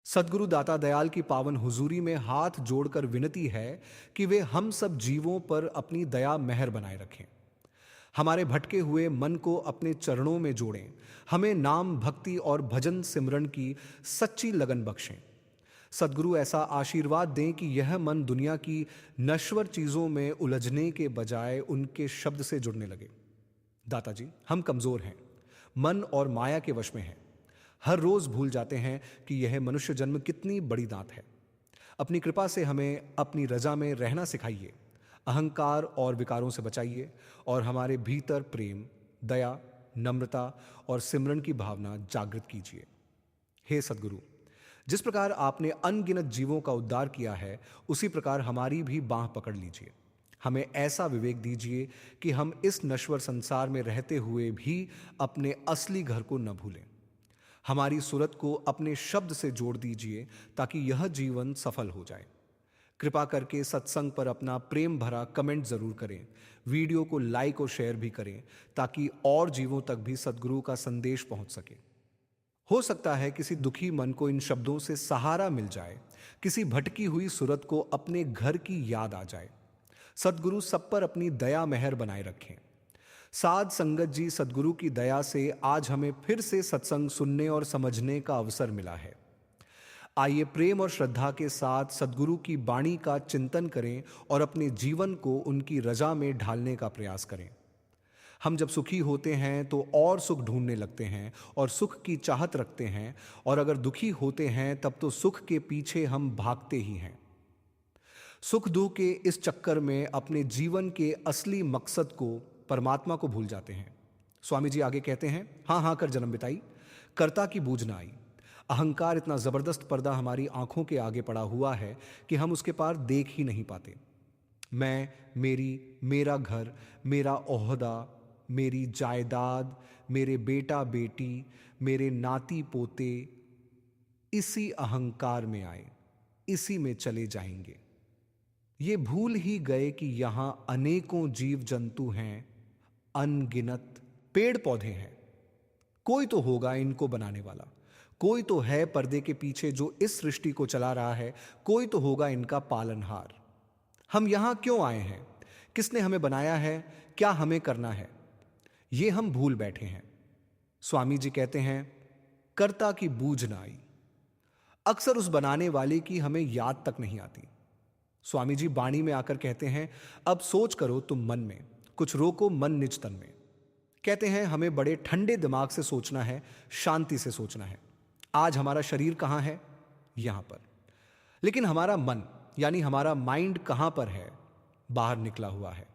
सद्गुरु दाता दयाल की पावन हुजूरी में हाथ जोड़कर विनती है कि वे हम सब जीवों पर अपनी दया मेहर बनाए रखें। हमारे भटके हुए मन को अपने चरणों में जोड़ें। हमें नाम भक्ति और भजन सिमरन की सच्ची लगन बख्शें। सद्गुरु ऐसा आशीर्वाद दें कि यह मन दुनिया की नश्वर चीजों में उलझने के बजाय उनके शब्द से जुड़ने लगे। दाता जी, हम कमजोर हैं, मन और माया के वश में हैं। हर रोज भूल जाते हैं कि यह मनुष्य जन्म कितनी बड़ी दात है। अपनी कृपा से हमें अपनी रजा में रहना सिखाइए, अहंकार और विकारों से बचाइए और हमारे भीतर प्रेम, दया, नम्रता और सिमरन की भावना जागृत कीजिए। हे सद्गुरु, जिस प्रकार आपने अनगिनत जीवों का उद्धार किया है, उसी प्रकार हमारी भी बांह पकड़ लीजिए। हमें ऐसा विवेक दीजिए कि हम इस नश्वर संसार में रहते हुए भी अपने असली घर को न भूलें। हमारी सूरत को अपने शब्द से जोड़ दीजिए ताकि यह जीवन सफल हो जाए। कृपा करके सत्संग पर अपना प्रेम भरा कमेंट जरूर करें। वीडियो को लाइक और शेयर भी करें ताकि और जीवों तक भी सद्गुरु का संदेश पहुंच सके। हो सकता है किसी दुखी मन को इन शब्दों से सहारा मिल जाए, किसी भटकी हुई सूरत को अपने घर की याद आ जाए। सद्गुरु सब पर अपनी दया मेहर बनाए रखें। साध संगत जी, सद्गुरु की दया से आज हमें फिर से सत्संग सुनने और समझने का अवसर मिला है। आइए प्रेम और श्रद्धा के साथ सद्गुरु की वाणी का चिंतन करें और अपने जीवन को उनकी रजा में ढालने का प्रयास करें। हम जब सुखी होते हैं तो और सुख ढूंढने लगते हैं और सुख की चाहत रखते हैं, और अगर दुखी होते हैं तब तो सुख के पीछे हम भागते ही हैं। सुख दुख के इस चक्कर में अपने जीवन के असली मकसद को, परमात्मा को भूल जाते हैं। स्वामी जी आगे कहते हैं, हाँ हाँ कर जन्म बिताई, कर्ता की बूझ ना आई। अहंकार इतना जबरदस्त पर्दा हमारी आंखों के आगे पड़ा हुआ है कि हम उसके पार देख ही नहीं पाते। मैं, मेरी, मेरा घर, मेरा ओहदा, मेरी जायदाद, मेरे बेटा बेटी, मेरे नाती पोते, इसी अहंकार में आए, इसी में चले जाएंगे। ये भूल ही गए कि यहां अनेकों जीव जंतु हैं, अनगिनत पेड़ पौधे हैं। कोई तो होगा इनको बनाने वाला, कोई तो है पर्दे के पीछे जो इस सृष्टि को चला रहा है, कोई तो होगा इनका पालनहार। हम यहां क्यों आए हैं, किसने हमें बनाया है, क्या हमें करना है, ये हम भूल बैठे हैं। स्वामी जी कहते हैं, कर्ता की बूझ ना आई। अक्सर उस बनाने वाले की हमें याद तक नहीं आती। स्वामी जी वाणी में आकर कहते हैं, अब सोच करो तुम मन में, कुछ रोको मन निज तन में। कहते हैं हमें बड़े ठंडे दिमाग से सोचना है, शांति से सोचना है। आज हमारा शरीर कहां है, यहां पर, लेकिन हमारा मन यानी हमारा माइंड कहां पर है, बाहर निकला हुआ है,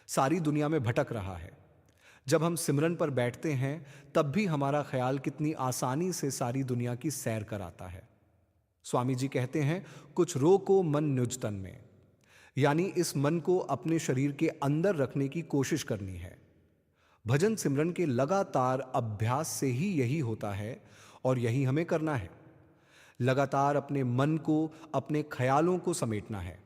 सारी दुनिया में भटक रहा है। जब हम सिमरन पर बैठते हैं तब भी हमारा ख्याल कितनी आसानी से सारी दुनिया की सैर कराता है। स्वामी जी कहते हैं, कुछ रोको मन निज तन में, यानी इस मन को अपने शरीर के अंदर रखने की कोशिश करनी है। भजन सिमरन के लगातार अभ्यास से ही यही होता है और यही हमें करना है। लगातार अपने मन को, अपने ख्यालों को समेटना है।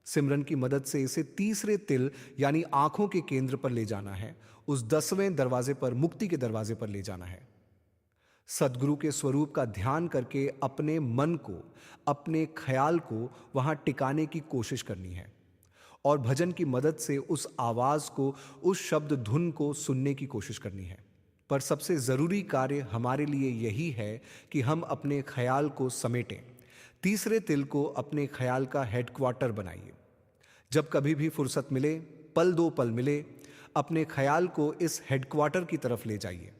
सिमरन की मदद से इसे तीसरे तिल यानी आंखों के केंद्र पर ले जाना है, उस 10वें दरवाजे पर, मुक्ति के दरवाजे पर ले जाना है। सद्गुरु के स्वरूप का ध्यान करके अपने मन को, अपने ख्याल को वहां टिकाने की कोशिश करनी है और भजन की मदद से उस आवाज को, उस शब्द धुन को सुनने की कोशिश करनी है। पर सबसे जरूरी कार्य हमारे लिए यही है कि हम अपने ख्याल को समेटें। तीसरे तिल को अपने ख्याल का हेडक्वार्टर बनाइए। जब कभी भी फुर्सत मिले, पल दो पल मिले, अपने ख्याल को इस हेडक्वार्टर की तरफ ले जाइए।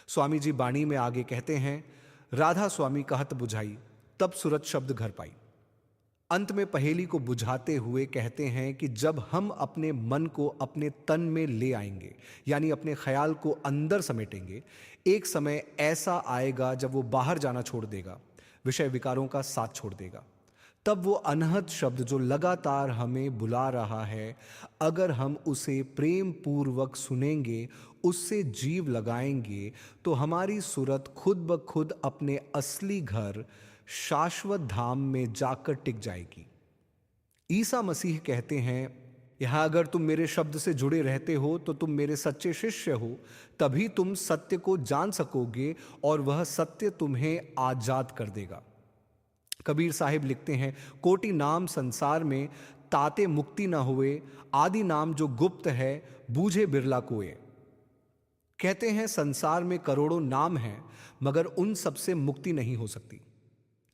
स्वामी जी वाणी में आगे कहते हैं, राधा स्वामी कहत बुझाई, तब सूरत शब्द घर पाई। अंत में पहेली को बुझाते हुए कहते हैं कि जब हम अपने मन को अपने तन में ले आएंगे, यानी अपने ख्याल को अंदर समेटेंगे, एक समय ऐसा आएगा जब वो बाहर जाना छोड़ देगा, विषय विकारों का साथ छोड़ देगा। तब वो अनहद शब्द जो लगातार हमें बुला रहा है, अगर हम उसे प्रेम पूर्वक सुनेंगे, उससे जीव लगाएंगे, तो हमारी सूरत खुद ब खुद अपने असली घर, शाश्वत धाम में जाकर टिक जाएगी। ईसा मसीह कहते हैं, यहां अगर तुम मेरे शब्द से जुड़े रहते हो तो तुम मेरे सच्चे शिष्य हो, तभी तुम सत्य को जान सकोगे और वह सत्य तुम्हें आजाद कर देगा। कबीर साहिब लिखते हैं, कोटि नाम संसार में, ताते मुक्ति न हुए, आदि नाम जो गुप्त है, बूझे बिरला कोय। कहते हैं संसार में करोड़ों नाम हैं, मगर उन सबसे मुक्ति नहीं हो सकती।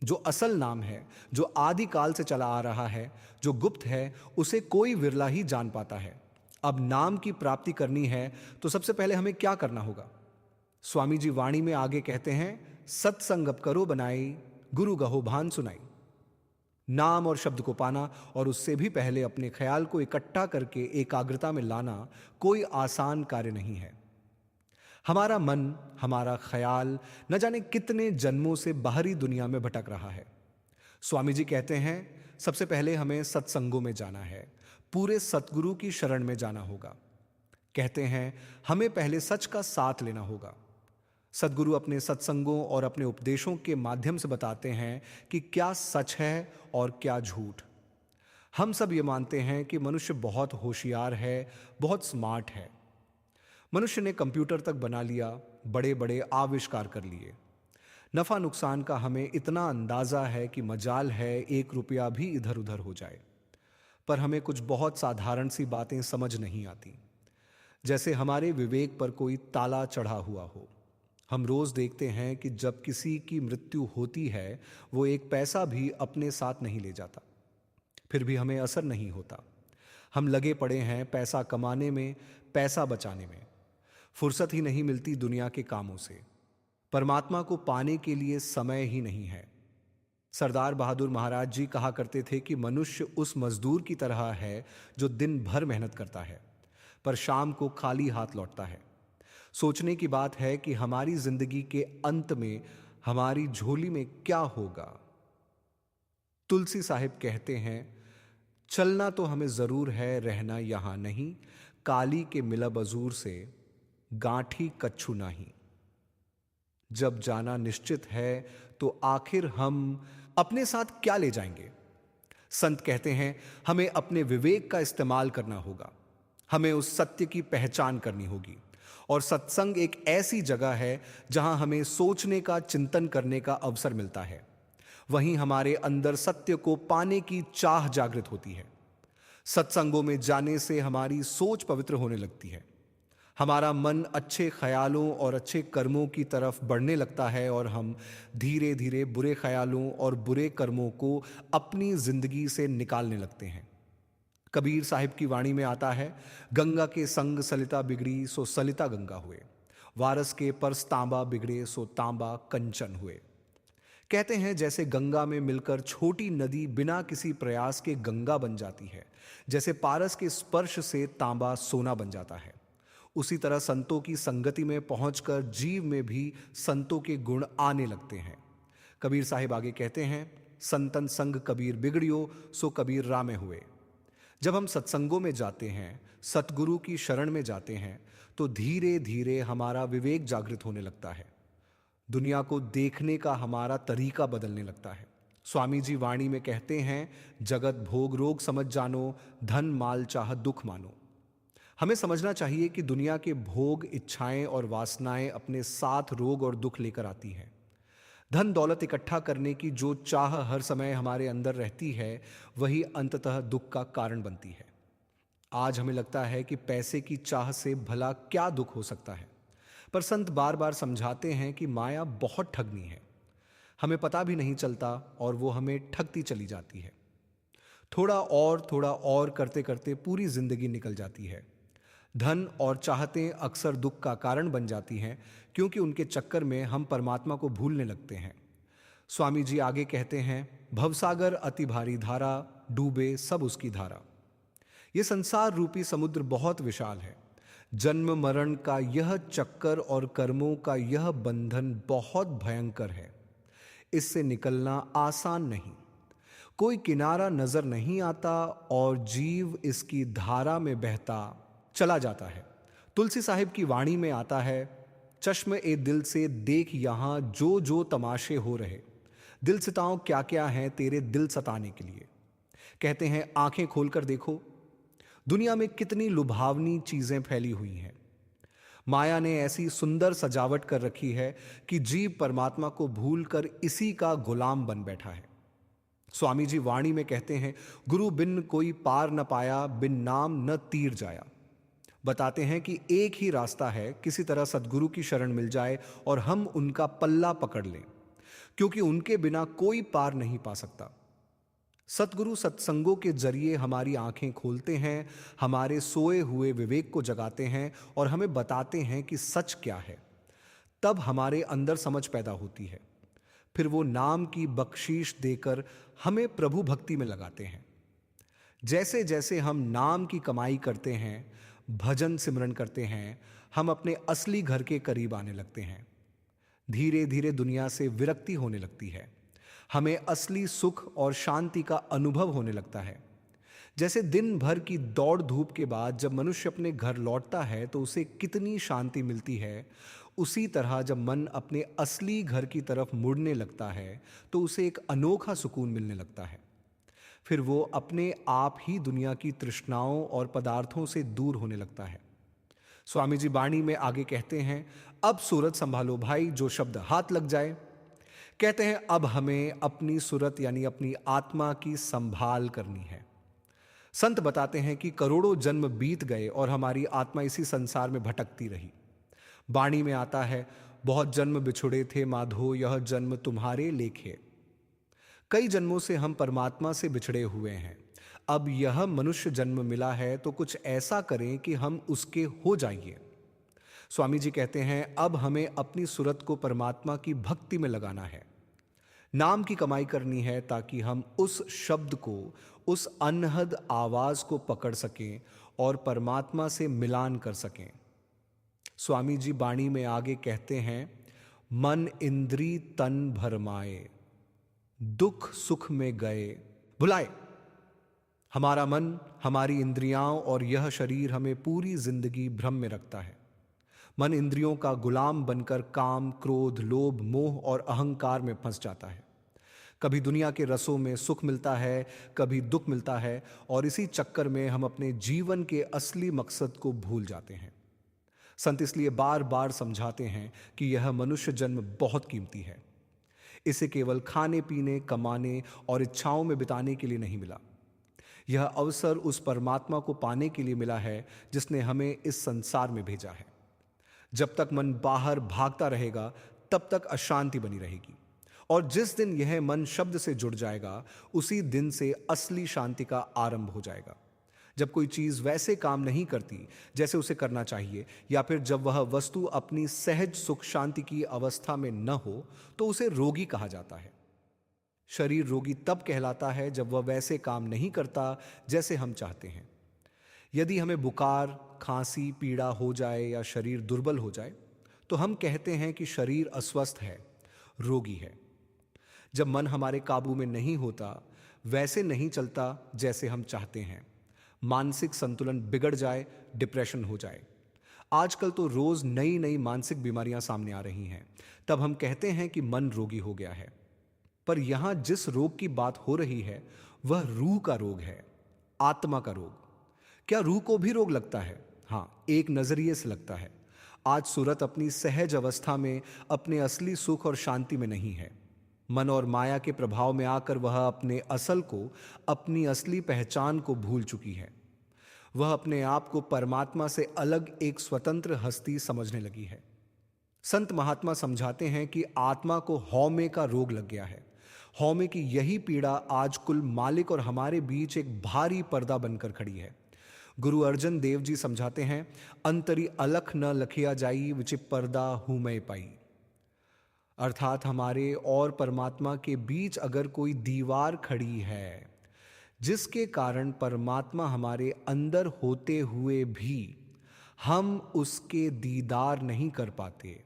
जो असल नाम है, जो आदि काल से चला आ रहा है, जो गुप्त है, उसे कोई विरला ही जान पाता है। अब नाम की प्राप्ति करनी है तो सबसे पहले हमें क्या करना होगा? स्वामी जी वाणी में आगे कहते हैं, सत्संग अब करो बनाई, गुरु गहो भान सुनाई। नाम और शब्द को पाना और उससे भी पहले अपने ख्याल को इकट्ठा करके एकाग्रता में लाना कोई आसान कार्य नहीं है। हमारा मन, हमारा ख्याल न जाने कितने जन्मों से बाहरी दुनिया में भटक रहा है। स्वामी जी कहते हैं, सबसे पहले हमें सत्संगों में जाना है, पूरे सतगुरु की शरण में जाना होगा। कहते हैं, हमें पहले सच का साथ लेना होगा। सदगुरु अपने सत्संगों और अपने उपदेशों के माध्यम से बताते हैं कि क्या सच है और क्या झूठ। हम सब ये मानते हैं कि मनुष्य बहुत होशियार है, बहुत स्मार्ट है। मनुष्य ने कंप्यूटर तक बना लिया, बड़े बड़े आविष्कार कर लिए। नफा नुकसान का हमें इतना अंदाजा है कि मजाल है 1 रुपया भी इधर उधर हो जाए। पर हमें कुछ बहुत साधारण सी बातें समझ नहीं आती, जैसे हमारे विवेक पर कोई ताला चढ़ा हुआ हो। हम रोज देखते हैं कि जब किसी की मृत्यु होती है, वो 1 पैसा भी अपने साथ नहीं ले जाता, फिर भी हमें असर नहीं होता। हम लगे पड़े हैं पैसा कमाने में, पैसा बचाने में। फुर्सत ही नहीं मिलती दुनिया के कामों से। परमात्मा को पाने के लिए समय ही नहीं है। सरदार बहादुर महाराज जी कहा करते थे कि मनुष्य उस मजदूर की तरह है जो दिन भर मेहनत करता है, पर शाम को खाली हाथ लौटता है। सोचने की बात है कि हमारी जिंदगी के अंत में हमारी झोली में क्या होगा। तुलसी साहिब कहते हैं, चलना तो हमें जरूर है, रहना यहां नहीं, काली के मिलब अजूर से, गांठी कच्छू नाही। जब जाना निश्चित है तो आखिर हम अपने साथ क्या ले जाएंगे? संत कहते हैं, हमें अपने विवेक का इस्तेमाल करना होगा। हमें उस सत्य की पहचान करनी होगी। और सत्संग एक ऐसी जगह है जहां हमें सोचने का, चिंतन करने का अवसर मिलता है। वहीं हमारे अंदर सत्य को पाने की चाह जागृत होती है। सत्संगों में जाने से हमारी सोच पवित्र होने लगती है। हमारा मन अच्छे ख्यालों और अच्छे कर्मों की तरफ बढ़ने लगता है और हम धीरे धीरे बुरे ख्यालों और बुरे कर्मों को अपनी जिंदगी से निकालने लगते हैं। कबीर साहिब की वाणी में आता है, गंगा के संग सलिता बिगड़ी सो सलिता गंगा हुए, वारस के परस तांबा बिगड़े सो तांबा कंचन हुए। कहते हैं जैसे गंगा में मिलकर छोटी नदी बिना किसी प्रयास के गंगा बन जाती है, जैसे पारस के स्पर्श से तांबा सोना बन जाता है, उसी तरह संतों की संगति में पहुंचकर जीव में भी संतों के गुण आने लगते हैं। कबीर साहिब आगे कहते हैं, संतन संग कबीर बिगड़ियो सो कबीर रामे हुए। जब हम सत्संगों में जाते हैं, सतगुरु की शरण में जाते हैं, तो धीरे धीरे हमारा विवेक जागृत होने लगता है। दुनिया को देखने का हमारा तरीका बदलने लगता है। स्वामी जी वाणी में कहते हैं, जगत भोग रोग समझ जानो, धन माल चाह दुख मानो। हमें समझना चाहिए कि दुनिया के भोग, इच्छाएं और वासनाएं अपने साथ रोग और दुख लेकर आती हैं। धन दौलत इकट्ठा करने की जो चाह हर समय हमारे अंदर रहती है, वही अंततः दुख का कारण बनती है। आज हमें लगता है कि पैसे की चाह से भला क्या दुख हो सकता है, पर संत बार बार समझाते हैं कि माया बहुत ठगनी है। हमें पता भी नहीं चलता और वो हमें ठगती चली जाती है। थोड़ा और करते करते पूरी जिंदगी निकल जाती है। धन और चाहतें अक्सर दुख का कारण बन जाती हैं, क्योंकि उनके चक्कर में हम परमात्मा को भूलने लगते हैं। स्वामी जी आगे कहते हैं, भवसागर अति भारी धारा, डूबे सब उसकी धारा। यह संसार रूपी समुद्र बहुत विशाल है। जन्म मरण का यह चक्कर और कर्मों का यह बंधन बहुत भयंकर है। इससे निकलना आसान नहीं। कोई किनारा नजर नहीं आता और जीव इसकी धारा में बहता चला जाता है। तुलसी साहिब की वाणी में आता है, चश्म ए दिल से देख यहां जो जो तमाशे हो रहे, दिल सिताओं क्या क्या हैं तेरे दिल सताने के लिए। कहते हैं, आंखें खोलकर देखो, दुनिया में कितनी लुभावनी चीजें फैली हुई हैं। माया ने ऐसी सुंदर सजावट कर रखी है कि जीव परमात्मा को भूलकर इसी का गुलाम बन बैठा है। स्वामी जी वाणी में कहते हैं, गुरु बिन कोई पार न पाया, बिन नाम न तीर जाया। बताते हैं कि एक ही रास्ता है, किसी तरह सद्गुरु की शरण मिल जाए और हम उनका पल्ला पकड़ लें, क्योंकि उनके बिना कोई पार नहीं पा सकता। सतगुरु सत्संगों के जरिए हमारी आंखें खोलते हैं, हमारे सोए हुए विवेक को जगाते हैं और हमें बताते हैं कि सच क्या है। तब हमारे अंदर समझ पैदा होती है। फिर वो नाम की बख्शीश देकर हमें प्रभु भक्ति में लगाते हैं। जैसे जैसे हम नाम की कमाई करते हैं, भजन सिमरन करते हैं, हम अपने असली घर के करीब आने लगते हैं। धीरे धीरे दुनिया से विरक्ति होने लगती है। हमें असली सुख और शांति का अनुभव होने लगता है। जैसे दिन भर की दौड़ धूप के बाद जब मनुष्य अपने घर लौटता है तो उसे कितनी शांति मिलती है, उसी तरह जब मन अपने असली घर की तरफ मुड़ने लगता है तो उसे एक अनोखा सुकून मिलने लगता है। फिर वो अपने आप ही दुनिया की तृष्णाओं और पदार्थों से दूर होने लगता है। स्वामी जी वाणी में आगे कहते हैं, अब सूरत संभालो भाई, जो शब्द हाथ लग जाए। कहते हैं अब हमें अपनी सूरत यानी अपनी आत्मा की संभाल करनी है। संत बताते हैं कि करोड़ों जन्म बीत गए और हमारी आत्मा इसी संसार में भटकती रही। वाणी में आता है, बहुत जन्म बिछुड़े थे माधो, यह जन्म तुम्हारे लेखे। कई जन्मों से हम परमात्मा से बिछड़े हुए हैं। अब यह मनुष्य जन्म मिला है तो कुछ ऐसा करें कि हम उसके हो जाइए। स्वामी जी कहते हैं, अब हमें अपनी सूरत को परमात्मा की भक्ति में लगाना है। नाम की कमाई करनी है ताकि हम उस शब्द को, उस अनहद आवाज को पकड़ सकें और परमात्मा से मिलान कर सकें। स्वामी जी वाणी में आगे कहते हैं, मन इंद्री तन भरमाए, दुख सुख में गए भुलाए। हमारा मन, हमारी इंद्रियां और यह शरीर हमें पूरी जिंदगी भ्रम में रखता है। मन इंद्रियों का गुलाम बनकर काम, क्रोध, लोभ, मोह और अहंकार में फंस जाता है। कभी दुनिया के रसों में सुख मिलता है, कभी दुख मिलता है और इसी चक्कर में हम अपने जीवन के असली मकसद को भूल जाते हैं। संत इसलिए बार बार समझाते हैं कि यह मनुष्य जन्म बहुत कीमती है। इसे केवल खाने पीने, कमाने और इच्छाओं में बिताने के लिए नहीं मिला। यह अवसर उस परमात्मा को पाने के लिए मिला है जिसने हमें इस संसार में भेजा है। जब तक मन बाहर भागता रहेगा तब तक अशांति बनी रहेगी, और जिस दिन यह मन शब्द से जुड़ जाएगा उसी दिन से असली शांति का आरंभ हो जाएगा। जब कोई चीज वैसे काम नहीं करती जैसे उसे करना चाहिए, या फिर जब वह वस्तु अपनी सहज सुख शांति की अवस्था में न हो, तो उसे रोगी कहा जाता है। शरीर रोगी तब कहलाता है जब वह वैसे काम नहीं करता जैसे हम चाहते हैं। यदि हमें बुखार, खांसी, पीड़ा हो जाए या शरीर दुर्बल हो जाए तो हम कहते हैं कि शरीर अस्वस्थ है, रोगी है। जब मन हमारे काबू में नहीं होता, वैसे नहीं चलता जैसे हम चाहते हैं, मानसिक संतुलन बिगड़ जाए, डिप्रेशन हो जाए। आजकल तो रोज नई नई मानसिक बीमारियां सामने आ रही हैं, तब हम कहते हैं कि मन रोगी हो गया है। पर यहां जिस रोग की बात हो रही है वह रूह का रोग है, आत्मा का रोग। क्या रूह को भी रोग लगता है? हां, एक नजरिए से लगता है। आज सूरत अपनी सहज अवस्था में, अपने असली सुख और शांति में नहीं है। मन और माया के प्रभाव में आकर वह अपने असल को, अपनी असली पहचान को भूल चुकी है। वह अपने आप को परमात्मा से अलग एक स्वतंत्र हस्ती समझने लगी है। संत महात्मा समझाते हैं कि आत्मा को हौमे का रोग लग गया है। हौमे की यही पीड़ा आज कुल मालिक और हमारे बीच एक भारी पर्दा बनकर खड़ी है। गुरु अर्जन देव जी समझाते हैं, अंतरी अलख न लखिया जाई, विचिप पर्दा हूं मैं पाई। अर्थात हमारे और परमात्मा के बीच अगर कोई दीवार खड़ी है जिसके कारण परमात्मा हमारे अंदर होते हुए भी हम उसके दीदार नहीं कर पाते,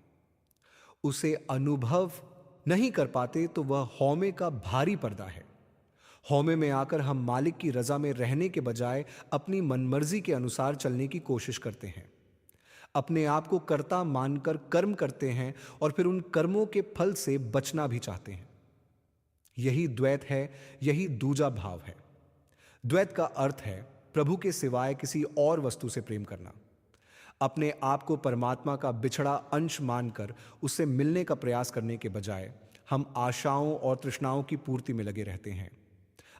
उसे अनुभव नहीं कर पाते, तो वह हौमे का भारी पर्दा है। हौमे में आकर हम मालिक की रजा में रहने के बजाय अपनी मनमर्जी के अनुसार चलने की कोशिश करते हैं। अपने आप को कर्ता मानकर कर्म करते हैं और फिर उन कर्मों के फल से बचना भी चाहते हैं। यही द्वैत है, यही दूजा भाव है। द्वैत का अर्थ है प्रभु के सिवाय किसी और वस्तु से प्रेम करना। अपने आप को परमात्मा का बिछड़ा अंश मानकर उससे मिलने का प्रयास करने के बजाय हम आशाओं और तृष्णाओं की पूर्ति में लगे रहते हैं।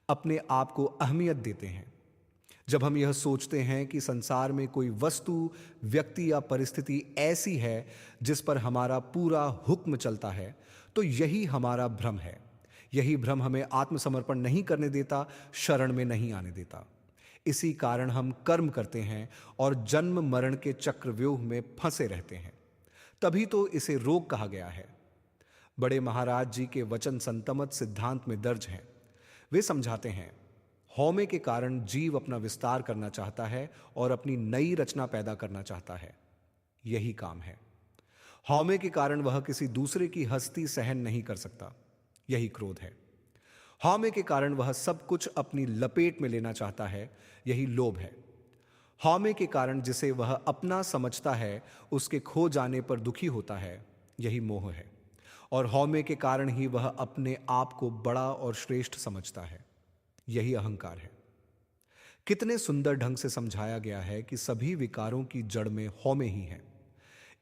अपने आप को अहमियत देते हैं। जब हम यह सोचते हैं कि संसार में कोई वस्तु, व्यक्ति या परिस्थिति ऐसी है जिस पर हमारा पूरा हुक्म चलता है, तो यही हमारा भ्रम है। यही भ्रम हमें आत्मसमर्पण नहीं करने देता, शरण में नहीं आने देता। इसी कारण हम कर्म करते हैं और जन्म मरण के चक्रव्यूह में फंसे रहते हैं। तभी तो इसे रोग कहा गया है। बड़े महाराज जी के वचन संतमत सिद्धांत में दर्ज हैं। वे समझाते हैं, हौमे के कारण जीव अपना विस्तार करना चाहता है और अपनी नई रचना पैदा करना चाहता है। यही काम है। हौमे के कारण वह किसी दूसरे की हस्ती सहन नहीं कर सकता। यही क्रोध है। हौमे के कारण वह सब कुछ अपनी लपेट में लेना चाहता है। यही लोभ है। हौमे के कारण जिसे वह अपना समझता है, उसके खो जाने पर दुखी होता है। यही मोह है। और हौमे के कारण ही वह अपने आप को बड़ा और श्रेष्ठ समझता है। यही अहंकार है। कितने सुंदर ढंग से समझाया गया है कि सभी विकारों की जड़ में हौमे ही है।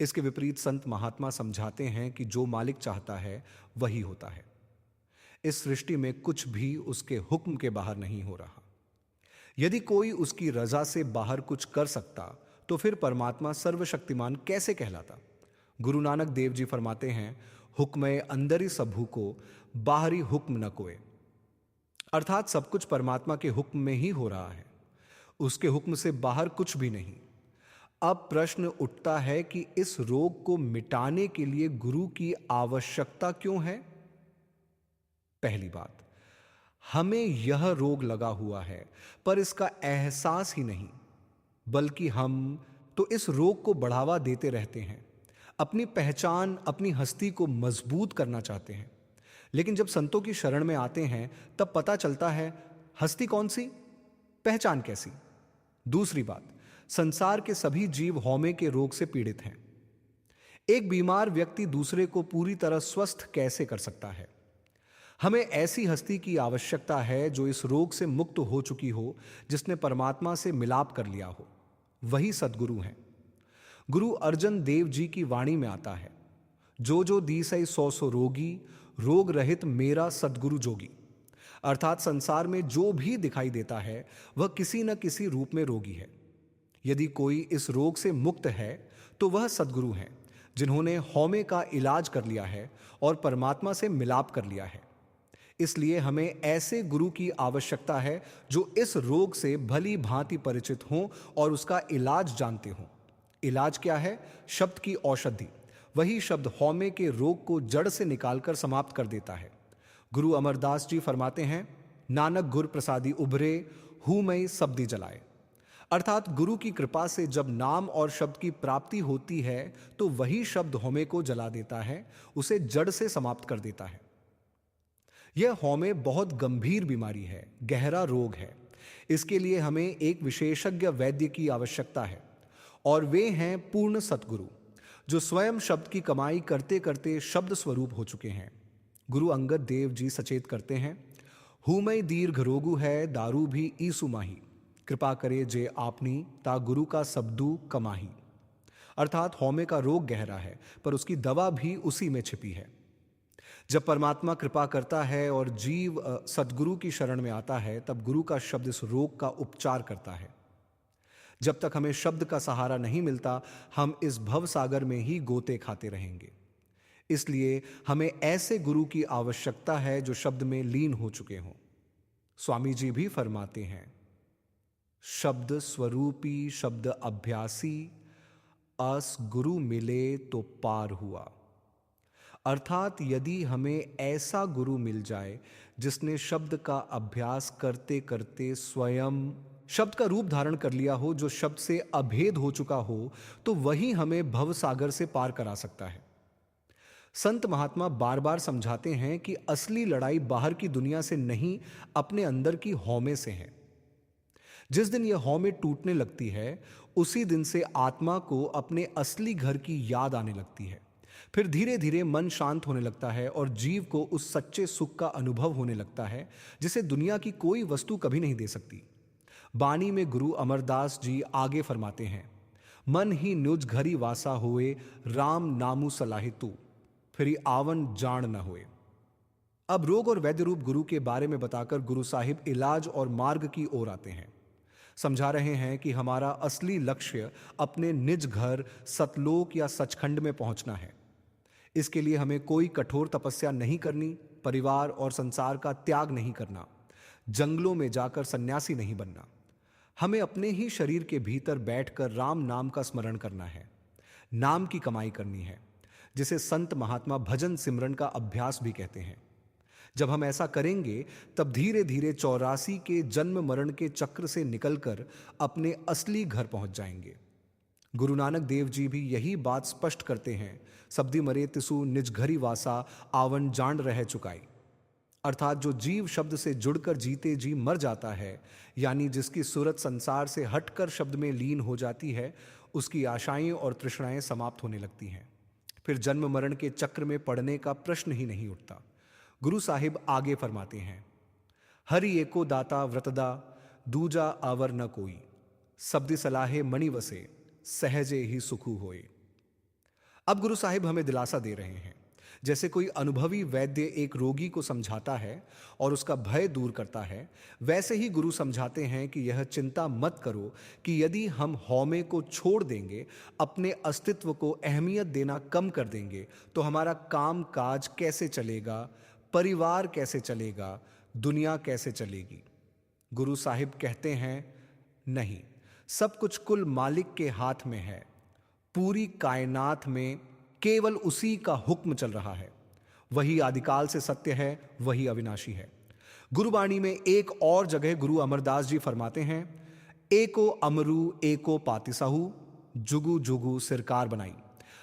इसके विपरीत संत महात्मा समझाते हैं कि जो मालिक चाहता है वही होता है। इस सृष्टि में कुछ भी उसके हुक्म के बाहर नहीं हो रहा। यदि कोई उसकी रजा से बाहर कुछ कर सकता तो फिर परमात्मा सर्वशक्तिमान कैसे कहलाता। गुरु नानक देव जी फरमाते हैं, हुक्म अंदरी सबहू को, बाहरी हुक्म न कोय। अर्थात सब कुछ परमात्मा के हुक्म में ही हो रहा है, उसके हुक्म से बाहर कुछ भी नहीं। अब प्रश्न उठता है कि इस रोग को मिटाने के लिए गुरु की आवश्यकता क्यों है। पहली बात, हमें यह रोग लगा हुआ है पर इसका एहसास ही नहीं, बल्कि हम तो इस रोग को बढ़ावा देते रहते हैं। अपनी पहचान, अपनी हस्ती को मजबूत करना चाहते हैं। लेकिन जब संतों की शरण में आते हैं तब पता चलता है हस्ती कौन सी, पहचान कैसी। दूसरी बात, संसार के सभी जीव हौमे के रोग से पीड़ित हैं। एक बीमार व्यक्ति दूसरे को पूरी तरह स्वस्थ कैसे कर सकता है। हमें ऐसी हस्ती की आवश्यकता है जो इस रोग से मुक्त हो चुकी हो, जिसने परमात्मा से मिलाप कर लिया हो। वही सद्गुरु हैं। गुरु अर्जन देव जी की वाणी में आता है, जो दीसई सौ सौ रोगी, रोग रहित मेरा सद्गुरु जोगी। अर्थात संसार में जो भी दिखाई देता है वह किसी न किसी रूप में रोगी है। यदि कोई इस रोग से मुक्त है तो वह सद्गुरु हैं, जिन्होंने हौमे का इलाज कर लिया है और परमात्मा से मिलाप कर लिया है। इसलिए हमें ऐसे गुरु की आवश्यकता है जो इस रोग से भली भांति परिचित हों और उसका इलाज जानते हों। इलाज क्या है? शब्द की औषधि। वही शब्द हौमे के रोग को जड़ से निकालकर समाप्त कर देता है। गुरु अमरदास जी फरमाते हैं, नानक गुर प्रसादी उभरे, हूं मई शब्दी जलाए। अर्थात गुरु की कृपा से जब नाम और शब्द की प्राप्ति होती है तो वही शब्द हौमे को जला देता है, उसे जड़ से समाप्त कर देता है। यह हौमे बहुत गंभीर बीमारी है, गहरा रोग है। इसके लिए हमें एक विशेषज्ञ वैद्य की आवश्यकता है और वे हैं पूर्ण सतगुरु, जो स्वयं शब्द की कमाई करते करते शब्द स्वरूप हो चुके हैं। गुरु अंगद देव जी सचेत करते हैं, हूमई दीर्घ रोगु है, दारू भी ईसु माही, कृपा करे जे आपनी, ता गुरु का सबदू कमाही। अर्थात हौमे का रोग गहरा है पर उसकी दवा भी उसी में छिपी है। जब परमात्मा कृपा करता है और जीव सद्गुरु की शरण में आता है, तब गुरु का शब्द इस रोग का उपचार करता है। जब तक हमें शब्द का सहारा नहीं मिलता, हम इस भव सागर में ही गोते खाते रहेंगे। इसलिए हमें ऐसे गुरु की आवश्यकता है जो शब्द में लीन हो चुके हों। स्वामी जी भी फरमाते हैं, शब्द स्वरूपी शब्द अभ्यासी, अस गुरु मिले तो पार हुआ। अर्थात यदि हमें ऐसा गुरु मिल जाए जिसने शब्द का अभ्यास करते करते स्वयं शब्द का रूप धारण कर लिया हो, जो शब्द से अभेद हो चुका हो, तो वही हमें भव सागर से पार करा सकता है। संत महात्मा बार बार समझाते हैं कि असली लड़ाई बाहर की दुनिया से नहीं, अपने अंदर की हौमे से है। जिस दिन यह हौमे टूटने लगती है, उसी दिन से आत्मा को अपने असली घर की याद आने लगती है। फिर धीरे धीरे मन शांत होने लगता है और जीव को उस सच्चे सुख का अनुभव होने लगता है जिसे दुनिया की कोई वस्तु कभी नहीं दे सकती। बानी में गुरु अमरदास जी आगे फरमाते हैं, मन ही नुज घरी वासा हुए, राम नामु सलाहि तू, फिर आवन जान न हुए। अब रोग और वैद्य रूप गुरु के बारे में बताकर गुरु साहिब इलाज और मार्ग की ओर आते हैं। समझा रहे हैं कि हमारा असली लक्ष्य अपने निज घर सतलोक या सचखंड में पहुंचना है। इसके लिए हमें कोई कठोर तपस्या नहीं करनी, परिवार और संसार का त्याग नहीं करना, जंगलों में जाकर सन्यासी नहीं बनना। हमें अपने ही शरीर के भीतर बैठकर राम नाम का स्मरण करना है, नाम की कमाई करनी है, जिसे संत महात्मा भजन सिमरन का अभ्यास भी कहते हैं। जब हम ऐसा करेंगे तब धीरे धीरे 84 के जन्म मरण के चक्र से निकलकर अपने असली घर पहुंच जाएंगे। गुरु नानक देव जी भी यही बात स्पष्ट करते हैं, सब्दी मरे तिसु निज घरी वासा आवन जान रह चुकाई। अर्थात जो जीव शब्द से जुड़कर जीते जी मर जाता है, यानी जिसकी सूरत संसार से हटकर शब्द में लीन हो जाती है, उसकी आशाएं और तृष्णाएं समाप्त होने लगती हैं। फिर जन्म मरण के चक्र में पड़ने का प्रश्न ही नहीं उठता। गुरु साहिब आगे फरमाते हैं, हरि एको दाता व्रतदा दूजा आवर न कोई, सब्दी सलाहे मणि वसे सहजे ही सुखू होए। अब गुरु साहिब हमें दिलासा दे रहे हैं। जैसे कोई अनुभवी वैद्य एक रोगी को समझाता है और उसका भय दूर करता है, वैसे ही गुरु समझाते हैं कि यह चिंता मत करो कि यदि हम हौमे को छोड़ देंगे, अपने अस्तित्व को अहमियत देना कम कर देंगे, तो हमारा काम काज कैसे चलेगा, परिवार कैसे चलेगा, दुनिया कैसे चलेगी। गुरु साहिब कहते हैं, नहीं, सब कुछ कुल मालिक के हाथ में है। पूरी कायनात में केवल उसी का हुक्म चल रहा है। वही आदिकाल से सत्य है, वही अविनाशी है। गुरुवाणी में एक और जगह गुरु अमरदास जी फरमाते हैं, एको अमरू एको पातिसाहू जुगु जुगु सिरकार बनाई।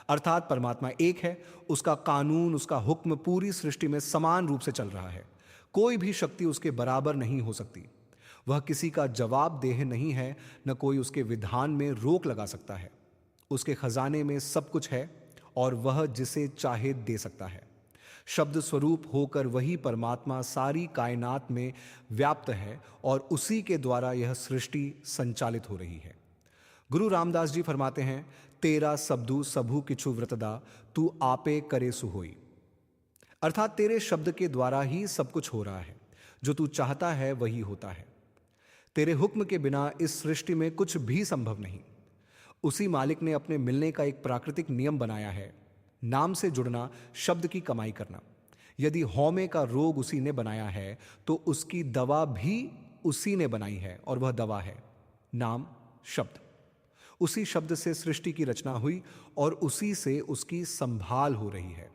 अर्थात परमात्मा एक है, उसका कानून, उसका हुक्म पूरी सृष्टि में समान रूप से चल रहा है। कोई भी शक्ति उसके बराबर नहीं हो सकती। वह किसी का जवाबदेह नहीं है, न कोई उसके विधान में रोक लगा सकता है। उसके खजाने में सब कुछ है और वह जिसे चाहे दे सकता है। शब्द स्वरूप होकर वही परमात्मा सारी कायनात में व्याप्त है और उसी के द्वारा यह सृष्टि संचालित हो रही है। गुरु रामदास जी फरमाते हैं, तेरा सबदू सबू किछु व्रतदा तू आपे करे सुहोई। अर्थात तेरे शब्द के द्वारा ही सब कुछ हो रहा है। जो तू चाहता है वही होता है। तेरे हुक्म के बिना इस सृष्टि में कुछ भी संभव नहीं। उसी मालिक ने अपने मिलने का एक प्राकृतिक नियम बनाया है, नाम से जुड़ना, शब्द की कमाई करना। यदि हौमे का रोग उसी ने बनाया है तो उसकी दवा भी उसी ने बनाई है, और वह दवा है नाम, शब्द। उसी शब्द से सृष्टि की रचना हुई और उसी से उसकी संभाल हो रही है।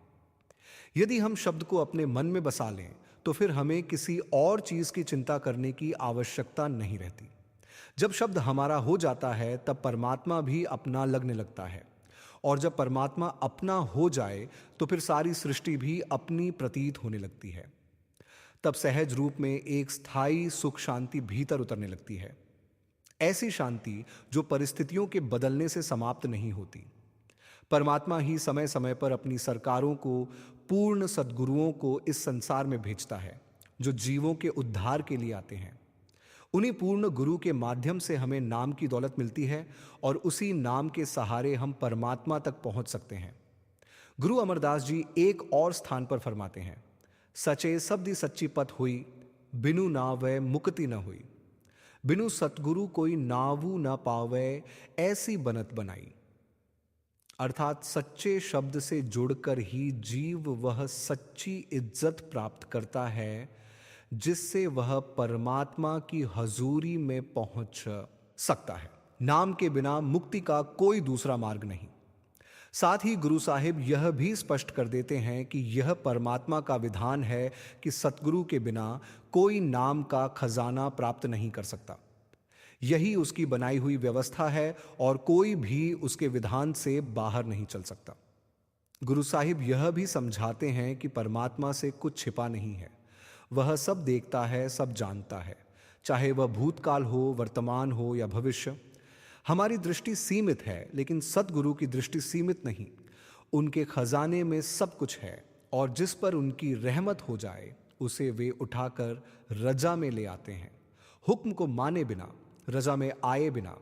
यदि हम शब्द को अपने मन में बसा लें तो फिर हमें किसी और चीज की चिंता करने की आवश्यकता नहीं रहती। जब शब्द हमारा हो जाता है तब परमात्मा भी अपना लगने लगता है, और जब परमात्मा अपना हो जाए तो फिर सारी सृष्टि भी अपनी प्रतीत होने लगती है। तब सहज रूप में एक स्थायी सुख शांति भीतर उतरने लगती है। ऐसी शांति जो परिस्थितियों के बदलने से समाप्त नहीं होती। परमात्मा ही समय समय पर अपनी सरकारों को, पूर्ण सद्गुरुओं को इस संसार में भेजता है, जो जीवों के उद्धार के लिए आते हैं। उन्हीं पूर्ण गुरु के माध्यम से हमें नाम की दौलत मिलती है और उसी नाम के सहारे हम परमात्मा तक पहुंच सकते हैं। गुरु अमरदास जी एक और स्थान पर फरमाते हैं, सचे शब्दी सच्ची पथ हुई, बिनु नावै मुक्ति न हुई। बिनु सतगुरु कोई नावू न पावै, ऐसी बनत बनाई। अर्थात सच्चे शब्द से जुड़कर ही जीव वह सच्ची इज्जत प्राप्त करता है, जिससे वह परमात्मा की हजूरी में पहुंच सकता है। नाम के बिना मुक्ति का कोई दूसरा मार्ग नहीं। साथ ही गुरु साहिब यह भी स्पष्ट कर देते हैं कि यह परमात्मा का विधान है कि सतगुरु के बिना कोई नाम का खजाना प्राप्त नहीं कर सकता। यही उसकी बनाई हुई व्यवस्था है और कोई भी उसके विधान से बाहर नहीं चल सकता। गुरु साहिब यह भी समझाते हैं कि परमात्मा से कुछ छिपा नहीं है। वह सब देखता है, सब जानता है, चाहे वह भूतकाल हो, वर्तमान हो या भविष्य। हमारी दृष्टि सीमित है, लेकिन सतगुरु की दृष्टि सीमित नहीं। उनके खजाने में सब कुछ है और जिस पर उनकी रहमत हो जाए उसे वे उठाकर रजा में ले आते हैं। हुक्म को माने बिना, रजा में आए बिना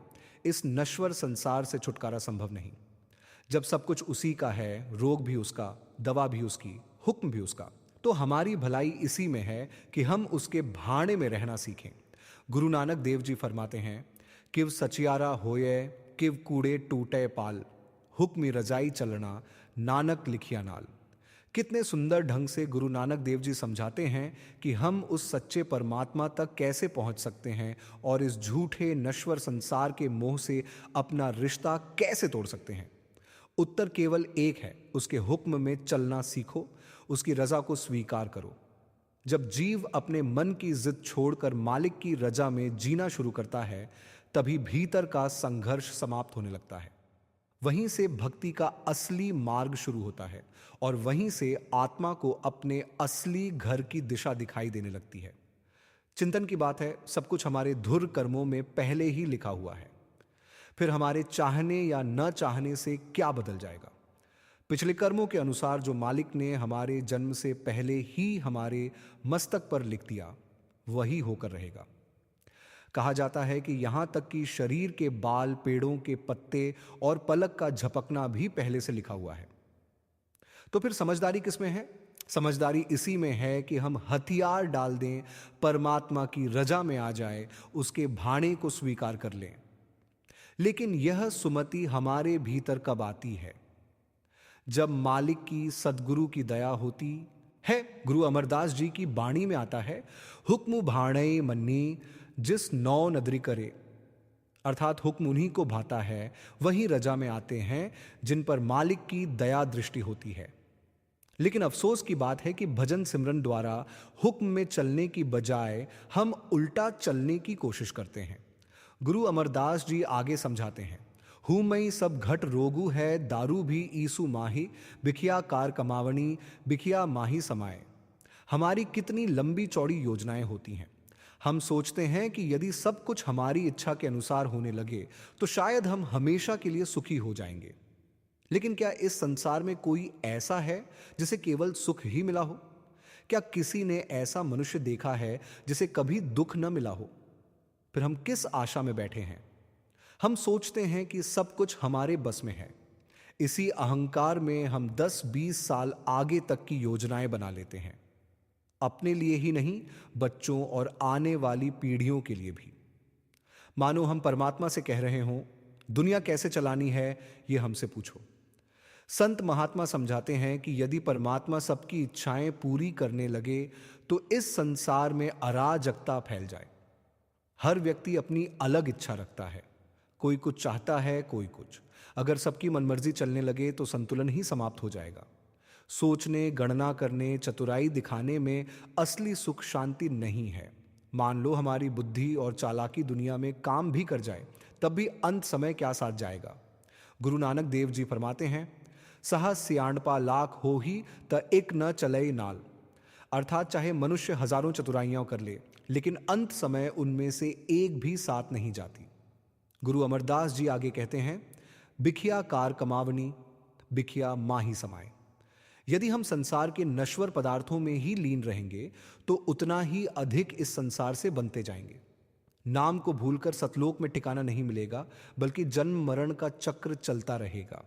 इस नश्वर संसार से छुटकारा संभव नहीं। जब सब कुछ उसी का है, रोग भी उसका, दवा भी उसकी, हुक्म भी उसका, तो हमारी भलाई इसी में है कि हम उसके भाणे में रहना सीखें। गुरु नानक देव जी फरमाते हैं, किव सचियारा होए, किव कूड़े टूटे पाल, हुक्म रजाई चलना, नानक लिखिया नाल। कितने सुंदर ढंग से गुरु नानक देव जी समझाते हैं कि हम उस सच्चे परमात्मा तक कैसे पहुंच सकते हैं और इस झूठे नश्वर संसार के मोह से अपना रिश्ता कैसे तोड़ सकते हैं। उत्तर केवल एक है, उसके हुक्म में चलना सीखो, उसकी रजा को स्वीकार करो। जब जीव अपने मन की जिद छोड़कर मालिक की रजा में जीना शुरू करता है, तभी भीतर का संघर्ष समाप्त होने लगता है। वहीं से भक्ति का असली मार्ग शुरू होता है और वहीं से आत्मा को अपने असली घर की दिशा दिखाई देने लगती है। चिंतन की बात है, सब कुछ हमारे धुर कर्मों में पहले ही लिखा हुआ है। फिर हमारे चाहने या न चाहने से क्या बदल जाएगा? पिछले कर्मों के अनुसार जो मालिक ने हमारे जन्म से पहले ही हमारे मस्तक पर लिख दिया, वही होकर रहेगा। कहा जाता है कि यहां तक कि शरीर के बाल, पेड़ों के पत्ते और पलक का झपकना भी पहले से लिखा हुआ है। तो फिर समझदारी किसमें है? समझदारी इसी में है कि हम हथियार डाल दें, परमात्मा की रजा में आ जाए, उसके भाणे को स्वीकार कर लें। लेकिन यह सुमति हमारे भीतर कब आती है? जब मालिक की, सदगुरु की दया होती है। गुरु अमरदास जी की बाणी में आता है, हुक्म भाणे मन्नी जिस नौ नदरी करे। अर्थात हुक्म उन्हीं को भाता है, वही रजा में आते हैं जिन पर मालिक की दया दृष्टि होती है। लेकिन अफसोस की बात है कि भजन सिमरन द्वारा हुक्म में चलने की बजाय हम उल्टा चलने की कोशिश करते हैं। गुरु अमरदास जी आगे समझाते हैं, हूं मई सब घट रोगु है, दारू भी ईसु माही, बिखिया कार कमावनी, बिखिया माही समाए। हमारी कितनी लंबी चौड़ी योजनाएं होती हैं। हम सोचते हैं कि यदि सब कुछ हमारी इच्छा के अनुसार होने लगे तो शायद हम हमेशा के लिए सुखी हो जाएंगे। लेकिन क्या इस संसार में कोई ऐसा है जिसे केवल सुख ही मिला हो? क्या किसी ने ऐसा मनुष्य देखा है जिसे कभी दुख न मिला हो? फिर हम किस आशा में बैठे हैं? हम सोचते हैं कि सब कुछ हमारे बस में है। इसी अहंकार में हम 10-20 साल आगे तक की योजनाएं बना लेते हैं, अपने लिए ही नहीं, बच्चों और आने वाली पीढ़ियों के लिए भी। मानो हम परमात्मा से कह रहे हों, दुनिया कैसे चलानी है ये हमसे पूछो। संत महात्मा समझाते हैं कि यदि परमात्मा सबकी इच्छाएं पूरी करने लगे तो इस संसार में अराजकता फैल जाए। हर व्यक्ति अपनी अलग इच्छा रखता है, कोई कुछ चाहता है, कोई कुछ। अगर सबकी मनमर्जी चलने लगे तो संतुलन ही समाप्त हो जाएगा। सोचने, गणना करने, चतुराई दिखाने में असली सुख शांति नहीं है। मान लो हमारी बुद्धि और चालाकी दुनिया में काम भी कर जाए, तब भी अंत समय क्या साथ जाएगा? गुरु नानक देव जी फरमाते हैं, सहस सियाणपा लाख हो ही त एक न चलई नाल। अर्थात चाहे मनुष्य हजारों चतुराइयां कर ले, लेकिन अंत समय उनमें से एक भी साथ नहीं जाती। गुरु अमरदास जी आगे कहते हैं, बिखिया कार कमावनी, बिखिया माही समाए। यदि हम संसार के नश्वर पदार्थों में ही लीन रहेंगे तो उतना ही अधिक इस संसार से बनते जाएंगे। नाम को भूलकर सतलोक में ठिकाना नहीं मिलेगा, बल्कि जन्म मरण का चक्र चलता रहेगा।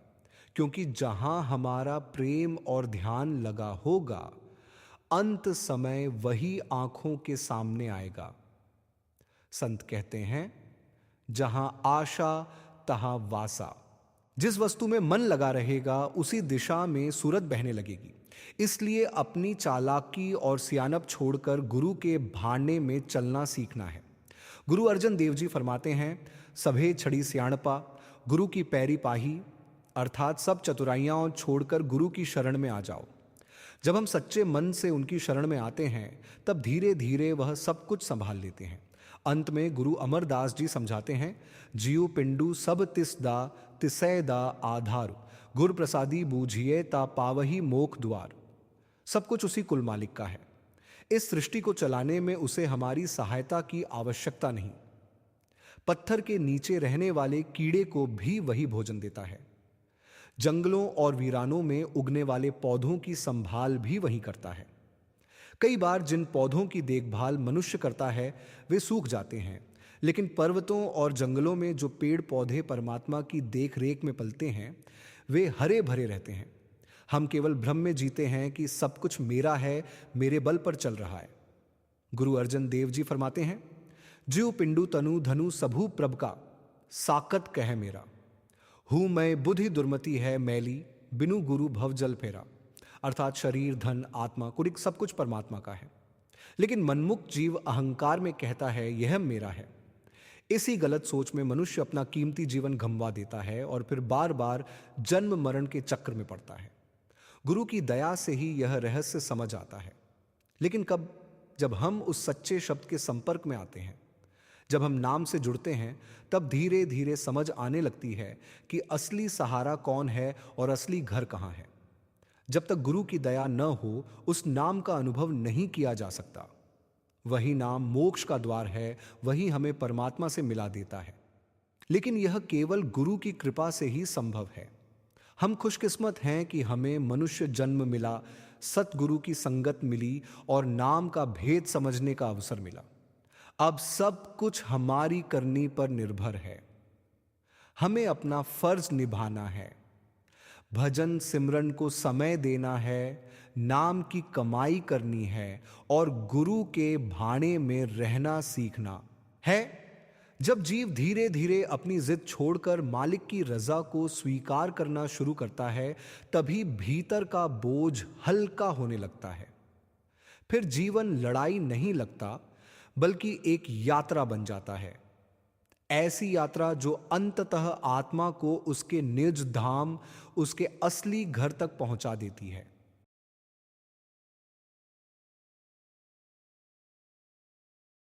क्योंकि जहां हमारा प्रेम और ध्यान लगा होगा, अंत समय वही आंखों के सामने आएगा। संत कहते हैं, जहां आशा तहां वासा। जिस वस्तु में मन लगा रहेगा उसी दिशा में सूरत बहने लगेगी। इसलिए अपनी चालाकी और सियानप छोड़कर गुरु के भाने में चलना सीखना है। गुरु अर्जन देव जी फरमाते हैं, सभे छड़ी सियाणपा, गुरु की पैरी पाही। अर्थात सब चतुराइयां छोड़कर गुरु की शरण में आ जाओ। जब हम सच्चे मन से उनकी शरण में आते हैं तब धीरे धीरे वह सब कुछ संभाल लेते हैं। अंत में गुरु अमरदास जी समझाते हैं, जीव पिंडू सब तिसदा तिसैदा आधार, गुर प्रसादी बूझिए ता पावही मोख द्वार। सब कुछ उसी कुल मालिक का है। इस सृष्टि को चलाने में उसे हमारी सहायता की आवश्यकता नहीं। पत्थर के नीचे रहने वाले कीड़े को भी वही भोजन देता है। जंगलों और वीरानों में उगने वाले पौधों की संभाल भी वही करता है। कई बार जिन पौधों की देखभाल मनुष्य करता है वे सूख जाते हैं, लेकिन पर्वतों और जंगलों में जो पेड़ पौधे परमात्मा की देख रेख में पलते हैं वे हरे भरे रहते हैं। हम केवल भ्रम में जीते हैं कि सब कुछ मेरा है, मेरे बल पर चल रहा है। गुरु अर्जन देव जी फरमाते हैं, ज्यों पिंडु तनु धनु सबू प्रभ का, साकत कह मेरा। हूं मैं बुद्धि दुर्मति है मैली, बिनु गुरु भव जल फेरा। अर्थात शरीर, धन, आत्मा, कुरिक सब कुछ परमात्मा का है, लेकिन मनमुक्त जीव अहंकार में कहता है यह मेरा है। इसी गलत सोच में मनुष्य अपना कीमती जीवन गंवा देता है और फिर बार बार जन्म मरण के चक्र में पड़ता है। गुरु की दया से ही यह रहस्य समझ आता है। लेकिन कब? जब हम उस सच्चे शब्द के संपर्क में आते हैं, जब हम नाम से जुड़ते हैं, तब धीरे धीरे समझ आने लगती है कि असली सहारा कौन है और असली घर कहाँ है। जब तक गुरु की दया न हो, उस नाम का अनुभव नहीं किया जा सकता। वही नाम मोक्ष का द्वार है, वही हमें परमात्मा से मिला देता है। लेकिन यह केवल गुरु की कृपा से ही संभव है। हम खुशकिस्मत हैं कि हमें मनुष्य जन्म मिला, सतगुरु की संगत मिली और नाम का भेद समझने का अवसर मिला। अब सब कुछ हमारी करनी पर निर्भर है। हमें अपना फर्ज निभाना है, भजन सिमरन को समय देना है, नाम की कमाई करनी है और गुरु के भाणे में रहना सीखना है। जब जीव धीरे धीरे अपनी जिद छोड़कर मालिक की रजा को स्वीकार करना शुरू करता है, तभी भीतर का बोझ हल्का होने लगता है। फिर जीवन लड़ाई नहीं लगता, बल्कि एक यात्रा बन जाता है। ऐसी यात्रा जो अंततः आत्मा को उसके निज धाम, उसके असली घर तक पहुंचा देती है।